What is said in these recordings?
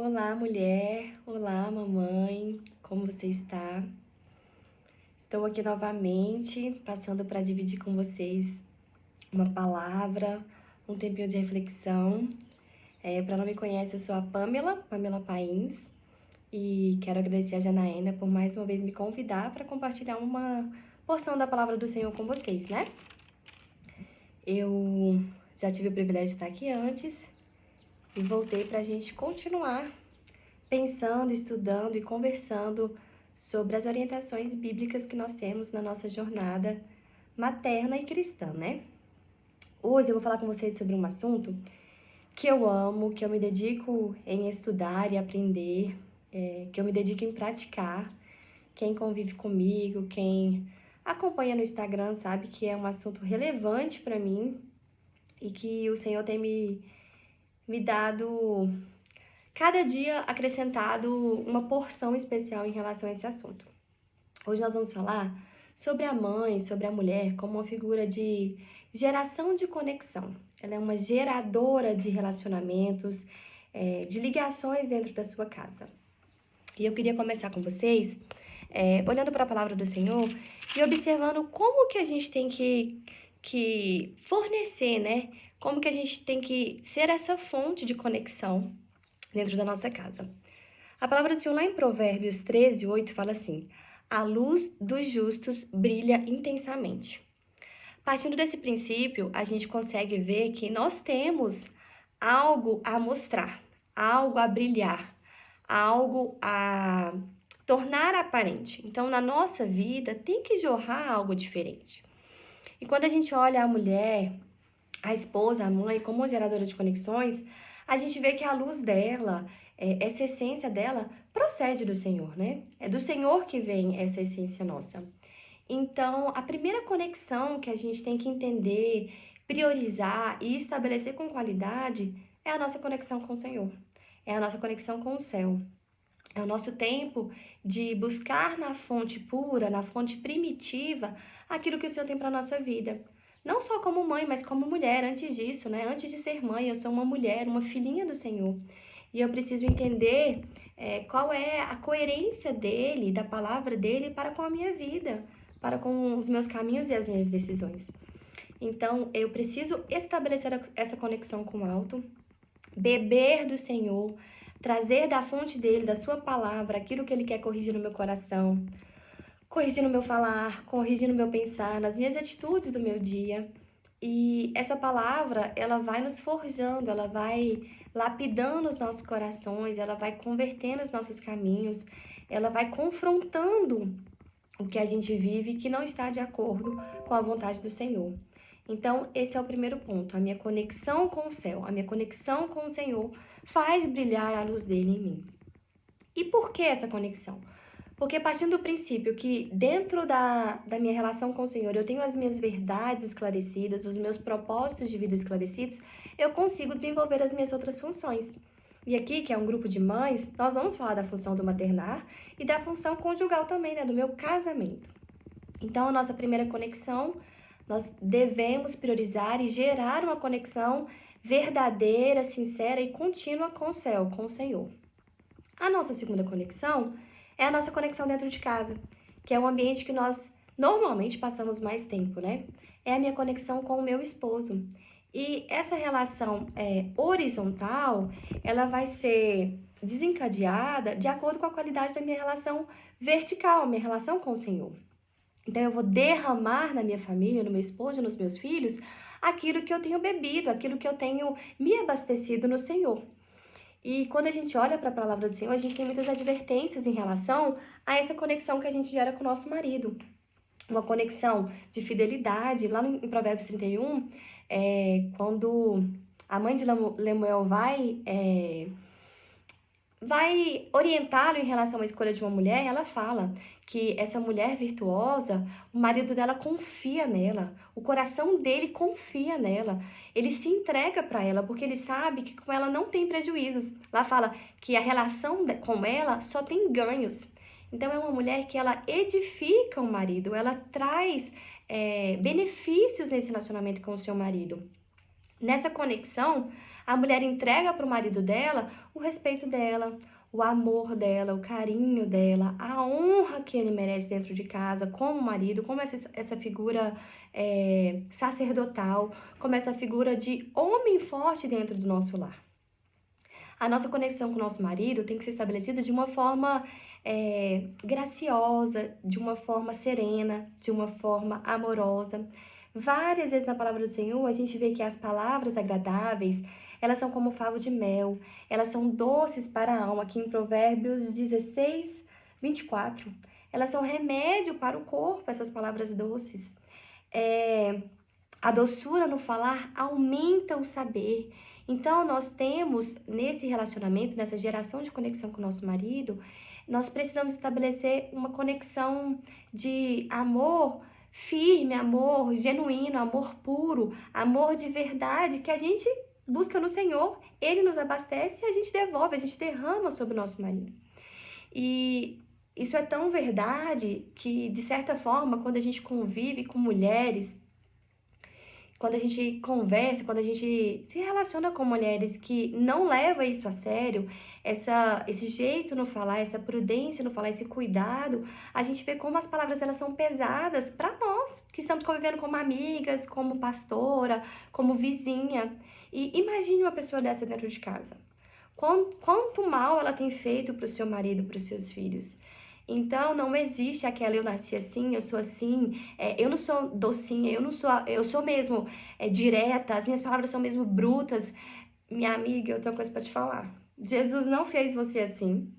Olá, mulher. Olá, mamãe. Como você está? Estou aqui novamente, passando para dividir com vocês uma palavra, um tempinho de reflexão. Para não me conhece, eu sou a Pamela Pains, e quero agradecer a Janaína por mais uma vez me convidar para compartilhar uma porção da palavra do Senhor com vocês, né? Eu já tive o privilégio de estar aqui antes e voltei para a gente continuar pensando, estudando e conversando sobre as orientações bíblicas que nós temos na nossa jornada materna e cristã, né? Hoje eu vou falar com vocês sobre um assunto que eu amo, que eu me dedico em estudar e aprender, que eu me dedico em praticar. Quem convive comigo, quem acompanha no Instagram sabe que é um assunto relevante para mim e que o Senhor tem me dado cada dia acrescentado uma porção especial em relação a esse assunto. Hoje nós vamos falar sobre a mãe, sobre a mulher, como uma figura de geração de conexão. Ela é uma geradora de relacionamentos, de ligações dentro da sua casa. E eu queria começar com vocês, olhando para a palavra do Senhor e observando como que a gente tem que fornecer, né? Como que a gente tem que ser essa fonte de conexão dentro da nossa casa. A palavra do Senhor lá em Provérbios 13:8 fala assim: a luz dos justos brilha intensamente. Partindo desse princípio, a gente consegue ver que nós temos algo a mostrar, algo a brilhar, algo a tornar aparente. Então, na nossa vida, tem que jorrar algo diferente. E quando a gente olha a mulher, a esposa, a mãe, como uma geradora de conexões, a gente vê que a luz dela, essa essência dela, procede do Senhor, né? É do Senhor que vem essa essência nossa. Então, a primeira conexão que a gente tem que entender, priorizar e estabelecer com qualidade é a nossa conexão com o Senhor. É a nossa conexão com o céu. É o nosso tempo de buscar na fonte pura, na fonte primitiva, aquilo que o Senhor tem para a nossa vida. Não só como mãe, mas como mulher, antes disso, né? Antes de ser mãe, eu sou uma mulher, uma filhinha do Senhor. E eu preciso entender qual é a coerência dele, da palavra dele para com a minha vida, para com os meus caminhos e as minhas decisões. Então, eu preciso estabelecer essa conexão com o alto, beber do Senhor, trazer da fonte dele, da sua palavra, aquilo que ele quer corrigir no meu coração, corrigir no meu falar, corrigir no meu pensar, nas minhas atitudes do meu dia. E essa palavra, ela vai nos forjando, ela vai lapidando os nossos corações, ela vai convertendo os nossos caminhos, ela vai confrontando o que a gente vive que não está de acordo com a vontade do Senhor. Então, esse é o primeiro ponto. A minha conexão com o céu, a minha conexão com o Senhor faz brilhar a luz dele em mim. E por que essa conexão? Porque partindo do princípio que dentro da minha relação com o Senhor eu tenho as minhas verdades esclarecidas, os meus propósitos de vida esclarecidos, eu consigo desenvolver as minhas outras funções. E aqui, que é um grupo de mães, nós vamos falar da função do maternar e da função conjugal também, né, do meu casamento. Então, a nossa primeira conexão, nós devemos priorizar e gerar uma conexão verdadeira, sincera e contínua com o céu, com o Senhor. A nossa segunda conexão é a nossa conexão dentro de casa, que é o ambiente que nós normalmente passamos mais tempo, né? É a minha conexão com o meu esposo. E essa relação horizontal, ela vai ser desencadeada de acordo com a qualidade da minha relação vertical, minha relação com o Senhor. Então, eu vou derramar na minha família, no meu esposo, nos meus filhos, aquilo que eu tenho bebido, aquilo que eu tenho me abastecido no Senhor. E quando a gente olha para a palavra do Senhor, a gente tem muitas advertências em relação a essa conexão que a gente gera com o nosso marido. Uma conexão de fidelidade. Lá em Provérbios 31, quando a mãe de Lemuel vai orientá-lo em relação à escolha de uma mulher, ela fala que essa mulher virtuosa, o marido dela confia nela, o coração dele confia nela, ele se entrega para ela, porque ele sabe que com ela não tem prejuízos. Lá fala que a relação com ela só tem ganhos. Então, é uma mulher que ela edifica o marido, ela traz benefícios nesse relacionamento com o seu marido. Nessa conexão, A mulher entrega para o marido dela o respeito dela, o amor dela, o carinho dela, a honra que ele merece dentro de casa, como marido, como essa figura sacerdotal, como essa figura de homem forte dentro do nosso lar. A nossa conexão com o nosso marido tem que ser estabelecida de uma forma graciosa, de uma forma serena, de uma forma amorosa. Várias vezes na palavra do Senhor, a gente vê que as palavras agradáveis, elas são como favo de mel, elas são doces para a alma, aqui em Provérbios 16, 24. Elas são remédio para o corpo, essas palavras doces. A doçura no falar aumenta o saber. Então, nós temos, nesse relacionamento, nessa geração de conexão com o nosso marido, nós precisamos estabelecer uma conexão de amor firme, amor genuíno, amor puro, amor de verdade, que a gente busca no Senhor, Ele nos abastece e a gente devolve, a gente derrama sobre o nosso marido. E isso é tão verdade que, de certa forma, quando a gente convive com mulheres, quando a gente conversa, quando a gente se relaciona com mulheres que não levam isso a sério, esse jeito no falar, essa prudência no falar, esse cuidado, a gente vê como as palavras elas são pesadas para nós, que estamos convivendo como amigas, como pastora, como vizinha. E imagine uma pessoa dessa dentro de casa. Quanto mal ela tem feito para o seu marido, para os seus filhos. Então, não existe aquela eu nasci assim, eu sou assim, eu não sou docinha, eu sou mesmo direta, as minhas palavras são mesmo brutas. Minha amiga, eu tenho uma coisa para te falar. Jesus não fez você assim.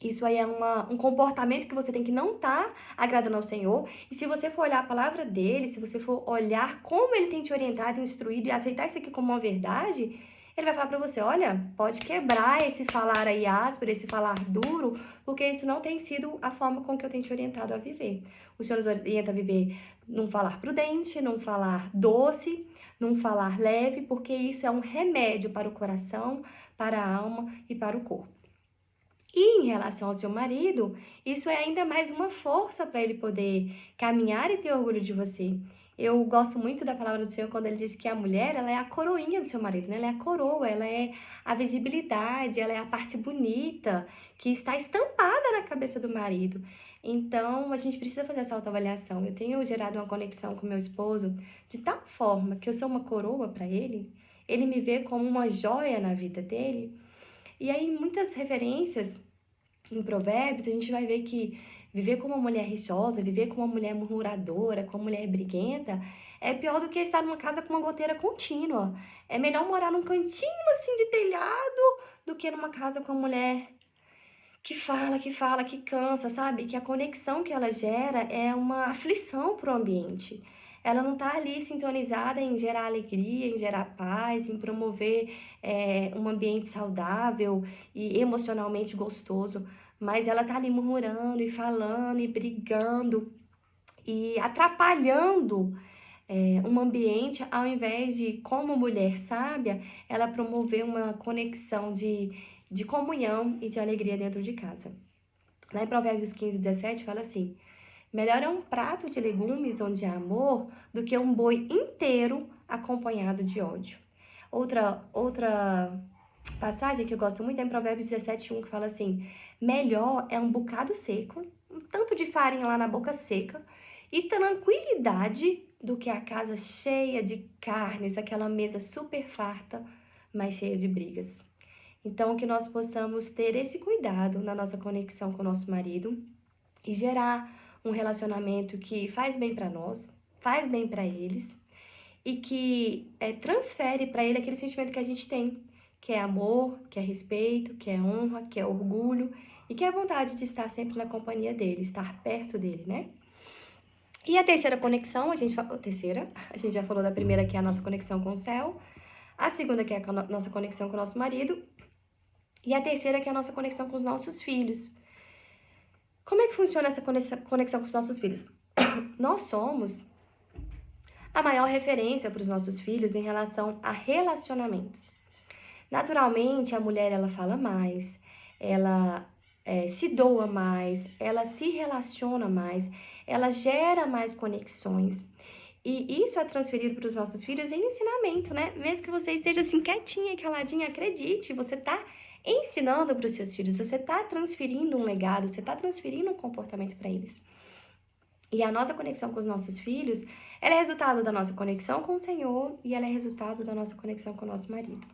Isso aí é um comportamento que você tem que não estar agradando ao Senhor. E se você for olhar a palavra dele, se você for olhar como ele tem te orientado, instruído e aceitar isso aqui como uma verdade, ele vai falar para você, olha, pode quebrar esse falar aí áspero, esse falar duro, porque isso não tem sido a forma com que eu tenho te orientado a viver. O Senhor nos orienta a viver num falar prudente, num falar doce, num falar leve, porque isso é um remédio para o coração, para a alma e para o corpo. E em relação ao seu marido, isso é ainda mais uma força para ele poder caminhar e ter orgulho de você. Eu gosto muito da palavra do Senhor quando ele diz que a mulher, ela é a coroinha do seu marido, né? Ela é a coroa, ela é a visibilidade, ela é a parte bonita que está estampada na cabeça do marido. Então, a gente precisa fazer essa autoavaliação. Eu tenho gerado uma conexão com meu esposo de tal forma que eu sou uma coroa para ele me vê como uma joia na vida dele. E aí, muitas referências em Provérbios, a gente vai ver que viver como uma mulher rixosa, viver como uma mulher murmuradora, como uma mulher briguenta, é pior do que estar numa casa com uma goteira contínua. É melhor morar num cantinho assim de telhado do que numa casa com uma mulher que fala, que cansa, sabe? Que a conexão que ela gera é uma aflição para o ambiente. Ela não está ali sintonizada em gerar alegria, em gerar paz, em promover um ambiente saudável e emocionalmente gostoso, mas ela está ali murmurando e falando e brigando e atrapalhando um ambiente, ao invés de, como mulher sábia, ela promover uma conexão de comunhão e de alegria dentro de casa. Lá em Provérbios 15, 17 fala assim: melhor é um prato de legumes onde há amor do que um boi inteiro acompanhado de ódio. Outra passagem que eu gosto muito é em Provérbios 17, 1, que fala assim: melhor é um bocado seco, um tanto de farinha lá na boca seca, e tranquilidade do que a casa cheia de carnes, aquela mesa super farta, mas cheia de brigas. Então, que nós possamos ter esse cuidado na nossa conexão com o nosso marido e gerar um relacionamento que faz bem para nós, faz bem para eles e que transfere para ele aquele sentimento que a gente tem, que é amor, que é respeito, que é honra, que é orgulho e que é a vontade de estar sempre na companhia dele, estar perto dele, né? E a terceira conexão, a gente já falou da primeira, que é a nossa conexão com o céu, a segunda, que é a nossa conexão com o nosso marido, e a terceira, que é a nossa conexão com os nossos filhos. Como é que funciona essa conexão com os nossos filhos? Nós somos a maior referência para os nossos filhos em relação a relacionamentos. Naturalmente, a mulher, ela fala mais, ela se doa mais, ela se relaciona mais, ela gera mais conexões. E isso é transferido para os nossos filhos em ensinamento, né? Mesmo que você esteja assim quietinha e caladinha, acredite, você está ensinando para os seus filhos, você está transferindo um legado, você está transferindo um comportamento para eles. E a nossa conexão com os nossos filhos, ela é resultado da nossa conexão com o Senhor e ela é resultado da nossa conexão com o nosso marido.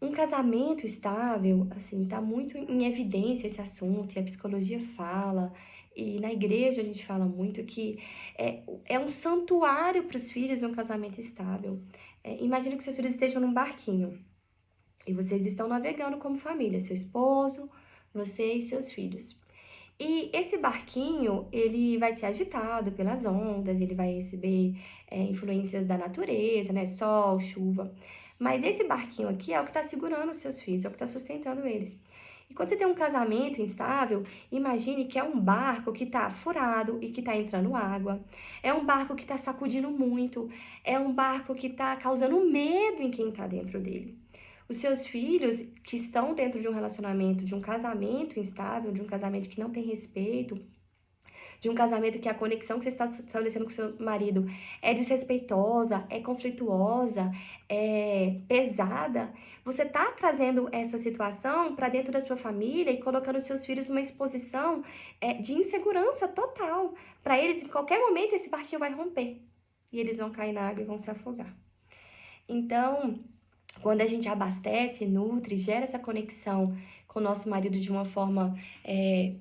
Um casamento estável, assim, tá muito em evidência esse assunto, e a psicologia fala, e na igreja a gente fala muito que é um santuário para os filhos um casamento estável. Imagina que seus filhos estejam num barquinho, e vocês estão navegando como família, seu esposo, você e seus filhos. E esse barquinho, ele vai ser agitado pelas ondas, ele vai receber influências da natureza, né? Sol, chuva. Mas esse barquinho aqui é o que está segurando os seus filhos, é o que está sustentando eles. E quando você tem um casamento instável, imagine que é um barco que está furado e que está entrando água. É um barco que está sacudindo muito. É um barco que está causando medo em quem está dentro dele. Os seus filhos que estão dentro de um relacionamento, de um casamento instável, de um casamento que não tem respeito, de um casamento que a conexão que você está estabelecendo com seu marido é desrespeitosa, é conflituosa, é pesada, você está trazendo essa situação para dentro da sua família e colocando seus filhos numa exposição de insegurança total. Para eles, em qualquer momento, esse barquinho vai romper e eles vão cair na água e vão se afogar. Então, quando a gente abastece, nutre, gera essa conexão com o nosso marido de uma forma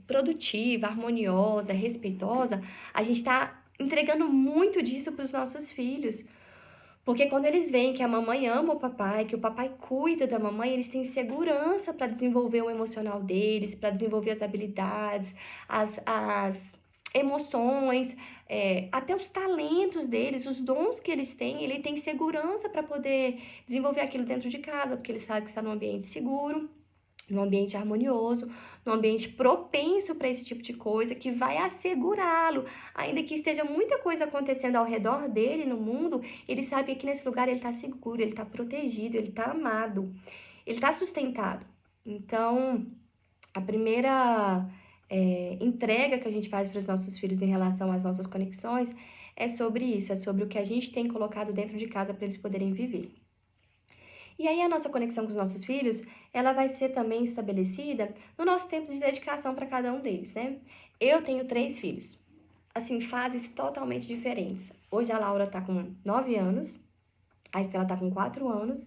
produtiva, harmoniosa, respeitosa, a gente está entregando muito disso para os nossos filhos. Porque quando eles veem que a mamãe ama o papai, que o papai cuida da mamãe, eles têm segurança para desenvolver o emocional deles, para desenvolver as habilidades, as emoções, até os talentos deles, os dons que eles têm, ele tem segurança para poder desenvolver aquilo dentro de casa, porque ele sabe que está num ambiente seguro, num ambiente harmonioso, num ambiente propenso para esse tipo de coisa, que vai assegurá-lo, ainda que esteja muita coisa acontecendo ao redor dele no mundo, ele sabe que aqui nesse lugar ele está seguro, ele está protegido, ele está amado, ele está sustentado. Então, a primeira entrega que a gente faz para os nossos filhos em relação às nossas conexões é sobre isso, é sobre o que a gente tem colocado dentro de casa para eles poderem viver. E aí a nossa conexão com os nossos filhos, ela vai ser também estabelecida no nosso tempo de dedicação para cada um deles, né? Eu tenho 3 filhos, assim, fases totalmente diferentes. Hoje a Laura tá com 9 anos, a Estela tá com 4 anos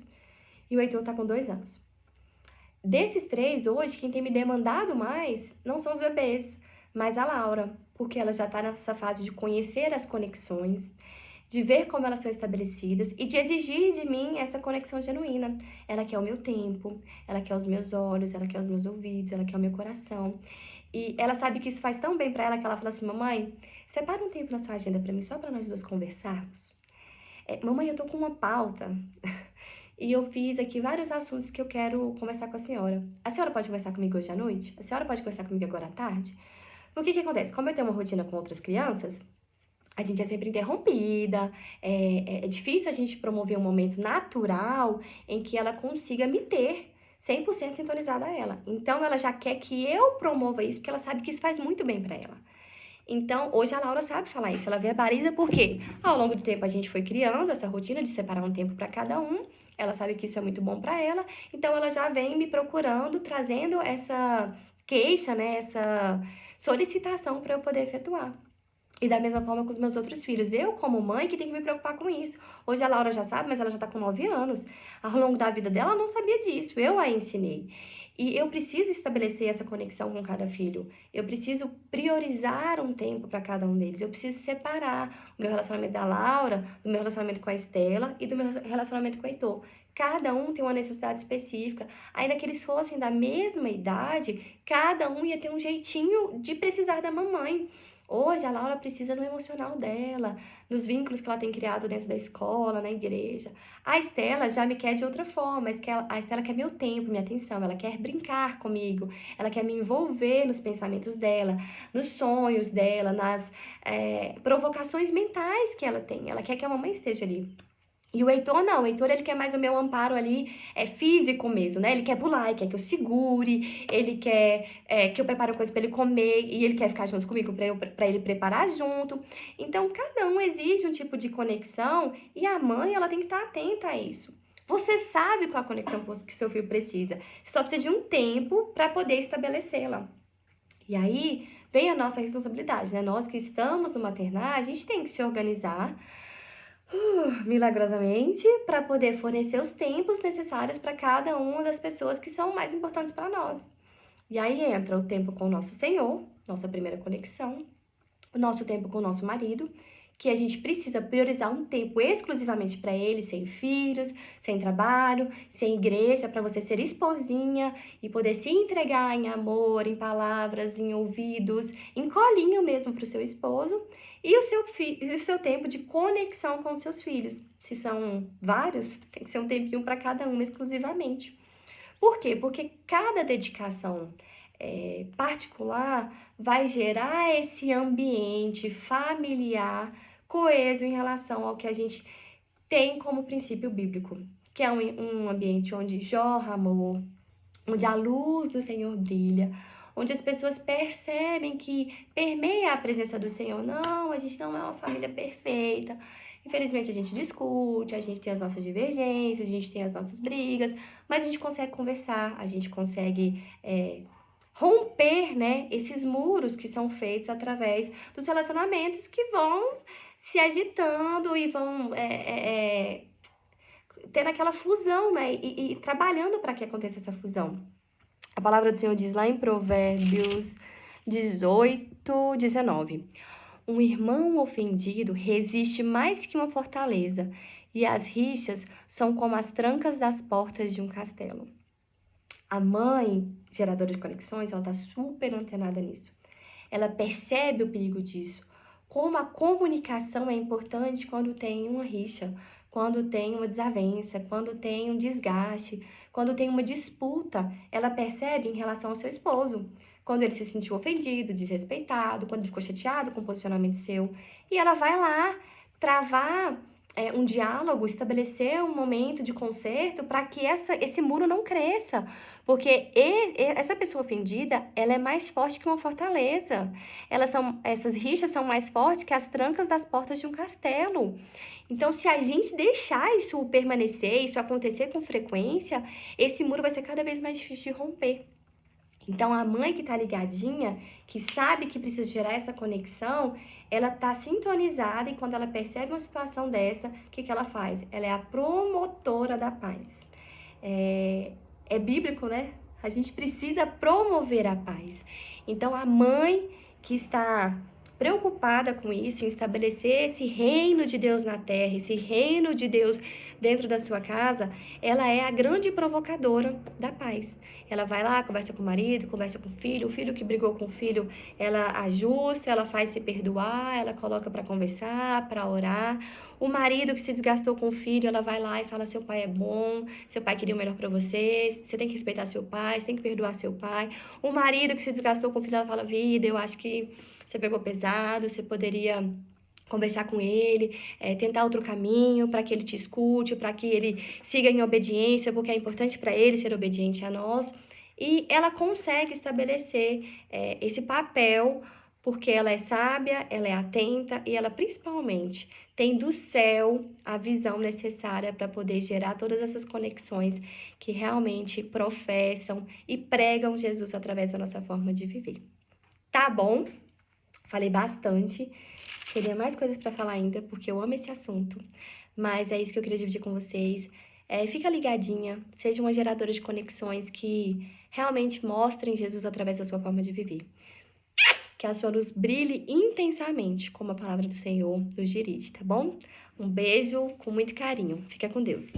e o Heitor tá com 2 anos. Desses 3, hoje, quem tem me demandado mais não são os bebês, mas a Laura, porque ela já está nessa fase de conhecer as conexões, de ver como elas são estabelecidas e de exigir de mim essa conexão genuína. Ela quer o meu tempo, ela quer os meus olhos, ela quer os meus ouvidos, ela quer o meu coração. E ela sabe que isso faz tão bem para ela que ela fala assim: mamãe, separa um tempo na sua agenda para mim, só para nós duas conversarmos. Mamãe, eu tô com uma pauta e eu fiz aqui vários assuntos que eu quero conversar com a senhora. A senhora pode conversar comigo hoje à noite? A senhora pode conversar comigo agora à tarde? Porque o que acontece? Como eu tenho uma rotina com outras crianças, a gente é sempre interrompida, é difícil a gente promover um momento natural em que ela consiga me ter 100% sintonizada a ela. Então, ela já quer que eu promova isso, porque ela sabe que isso faz muito bem para ela. Então, hoje a Laura sabe falar isso, ela verbaliza porque ao longo do tempo a gente foi criando essa rotina de separar um tempo para cada um, ela sabe que isso é muito bom para ela, então ela já vem me procurando, trazendo essa queixa, né, essa solicitação para eu poder efetuar. E da mesma forma com os meus outros filhos. Eu, como mãe, que tenho que me preocupar com isso. Hoje a Laura já sabe, mas ela já tá com 9 anos. Ao longo da vida dela, ela não sabia disso. Eu a ensinei. E eu preciso estabelecer essa conexão com cada filho. Eu preciso priorizar um tempo para cada um deles. Eu preciso separar o meu relacionamento da Laura, do meu relacionamento com a Estela e do meu relacionamento com o Heitor. Cada um tem uma necessidade específica. Ainda que eles fossem da mesma idade, cada um ia ter um jeitinho de precisar da mamãe. Hoje a Laura precisa no emocional dela, nos vínculos que ela tem criado dentro da escola, na igreja. A Estela já me quer de outra forma, a Estela quer meu tempo, minha atenção, ela quer brincar comigo, ela quer me envolver nos pensamentos dela, nos sonhos dela, nas provocações mentais que ela tem. Ela quer que a mamãe esteja ali. E o Heitor não, o Heitor ele quer mais o meu amparo ali, físico mesmo, né? Ele quer pular, ele quer que eu segure, ele quer que eu prepare coisa para ele comer, e ele quer ficar junto comigo para ele preparar junto. Então, cada um exige um tipo de conexão, e a mãe, ela tem que estar atenta a isso. Você sabe qual a conexão que seu filho precisa, você só precisa de um tempo para poder estabelecê-la. E aí, vem a nossa responsabilidade, né? Nós que estamos no maternar, a gente tem que se organizar milagrosamente, para poder fornecer os tempos necessários para cada uma das pessoas que são mais importantes para nós. E aí entra o tempo com o nosso Senhor, nossa primeira conexão, o nosso tempo com o nosso marido, que a gente precisa priorizar um tempo exclusivamente para ele, sem filhos, sem trabalho, sem igreja, para você ser esposinha e poder se entregar em amor, em palavras, em ouvidos, em colinho mesmo para o seu esposo, e o seu tempo de conexão com os seus filhos. Se são vários, tem que ser um tempinho para cada um exclusivamente. Por quê? Porque cada dedicação particular vai gerar esse ambiente familiar coeso em relação ao que a gente tem como princípio bíblico, que é um ambiente onde jorra amor, onde a luz do Senhor brilha, onde as pessoas percebem que permeia a presença do Senhor. Não, a gente não é uma família perfeita. Infelizmente, a gente discute, a gente tem as nossas divergências, a gente tem as nossas brigas, mas a gente consegue conversar, a gente consegue romper, né, esses muros que são feitos através dos relacionamentos que vão se agitando e vão tendo aquela fusão, né, e trabalhando para que aconteça essa fusão. A palavra do Senhor diz lá em Provérbios 18:19: um irmão ofendido resiste mais que uma fortaleza, e as rixas são como as trancas das portas de um castelo. A mãe, geradora de conexões, ela tá super antenada nisso. Ela percebe o perigo disso. Como a comunicação é importante quando tem uma rixa, quando tem uma desavença, quando tem um desgaste, quando tem uma disputa. Ela percebe em relação ao seu esposo. Quando ele se sentiu ofendido, desrespeitado, quando ele ficou chateado com o posicionamento seu. E ela vai lá travar um diálogo, estabelecer um momento de conserto para que esse muro não cresça. Porque essa pessoa ofendida, ela é mais forte que uma fortaleza. Essas rixas são mais fortes que as trancas das portas de um castelo. Então, se a gente deixar isso permanecer, isso acontecer com frequência, esse muro vai ser cada vez mais difícil de romper. Então, a mãe que está ligadinha, que sabe que precisa gerar essa conexão, ela está sintonizada e quando ela percebe uma situação dessa, o que ela faz? Ela é a promotora da paz. É bíblico, né? A gente precisa promover a paz. Então, a mãe que está preocupada com isso, em estabelecer esse reino de Deus na terra, esse reino de Deus dentro da sua casa, ela é a grande provocadora da paz. Ela vai lá, conversa com o marido, conversa com o filho que brigou com o filho, ela ajusta, ela faz se perdoar, ela coloca para conversar, para orar. O marido que se desgastou com o filho, ela vai lá e fala: seu pai é bom, seu pai queria o melhor para você, você tem que respeitar seu pai, você tem que perdoar seu pai. O marido que se desgastou com o filho, ela fala: vida, eu acho que você pegou pesado, você poderia conversar com ele, tentar outro caminho para que ele te escute, para que ele siga em obediência, porque é importante para ele ser obediente a nós. E ela consegue estabelecer esse papel porque ela é sábia, ela é atenta e ela principalmente tem do céu a visão necessária para poder gerar todas essas conexões que realmente professam e pregam Jesus através da nossa forma de viver. Tá bom? Falei bastante. Teria mais coisas para falar ainda, porque eu amo esse assunto. Mas é isso que eu queria dividir com vocês. Fica ligadinha, seja uma geradora de conexões que realmente mostrem Jesus através da sua forma de viver. Que a sua luz brilhe intensamente, como a palavra do Senhor nos dirige, tá bom? Um beijo com muito carinho. Fica com Deus.